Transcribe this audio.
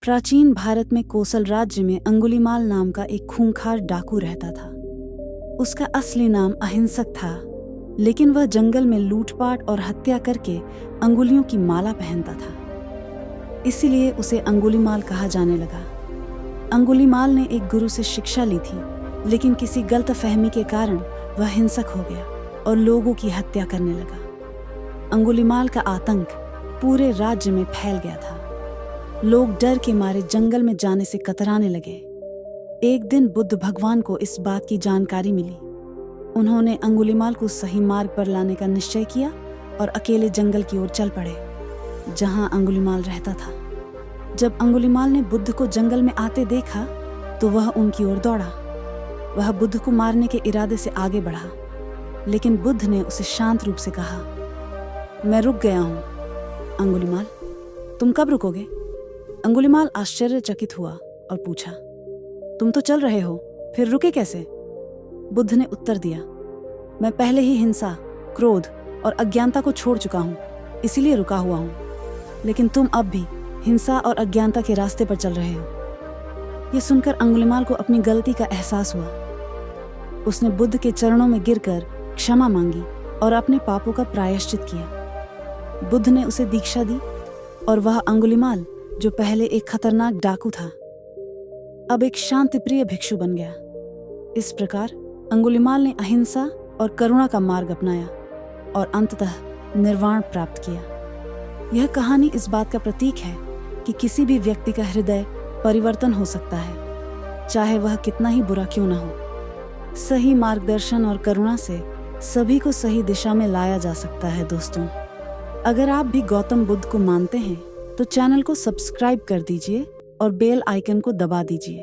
प्राचीन भारत में कोसल राज्य में अंगुलीमाल नाम का एक खूंखार डाकू रहता था। उसका असली नाम अहिंसक था, लेकिन वह जंगल में लूटपाट और हत्या करके अंगुलियों की माला पहनता था। इसीलिए उसे अंगुलीमाल कहा जाने लगा। अंगुलीमाल ने एक गुरु से शिक्षा ली थी, लेकिन किसी गलतफहमी के कारण वह हिंसक हो गया और लोगों की हत्या करने लगा। अंगुलीमाल का आतंक पूरे राज्य में फैल गया था। लोग डर के मारे जंगल में जाने से कतराने लगे। एक दिन बुद्ध भगवान को इस बात की जानकारी मिली। उन्होंने अंगुलीमाल को सही मार्ग पर लाने का निश्चय किया और अकेले जंगल की ओर चल पड़े, जहां अंगुलीमाल रहता था। जब अंगुलीमाल ने बुद्ध को जंगल में आते देखा तो वह उनकी ओर दौड़ा। वह बुद्ध को मारने के इरादे से आगे बढ़ा, लेकिन बुद्ध ने उसे शांत रूप से कहा, मैं रुक गया हूं। अंगुलीमाल, तुम कब रुकोगे? अंगुलीमाल आश्चर्यचकित हुआ और पूछा, तुम तो चल रहे हो, फिर रुके कैसे? बुद्ध ने उत्तर दिया, मैं पहले ही हिंसा, क्रोध और अज्ञानता को छोड़ चुका हूं, इसीलिए रुका हुआ हूं। लेकिन तुम अब भी हिंसा और अज्ञानता के रास्ते पर चल रहे हो। यह सुनकर अंगुलीमाल को अपनी गलती का एहसास हुआ। उसने बुद्ध के चरणों में गिरकर क्षमा मांगी और अपने पापों का प्रायश्चित किया। बुद्ध ने उसे दीक्षा दी और वह अंगुलीमाल, जो पहले एक खतरनाक डाकू था, अब एक शांतिप्रिय भिक्षु बन गया। इस प्रकार अंगुलीमाल ने अहिंसा और करुणा का मार्ग अपनाया और अंततः निर्वाण प्राप्त किया। यह कहानी इस बात का प्रतीक है कि किसी भी व्यक्ति का हृदय परिवर्तन हो सकता है, चाहे वह कितना ही बुरा क्यों न हो। सही मार्गदर्शन और करुणा से सभी को सही दिशा में लाया जा सकता है। दोस्तों, अगर आप भी गौतम बुद्ध को मानते हैं तो चैनल को सब्सक्राइब कर दीजिए और बेल आइकन को दबा दीजिए।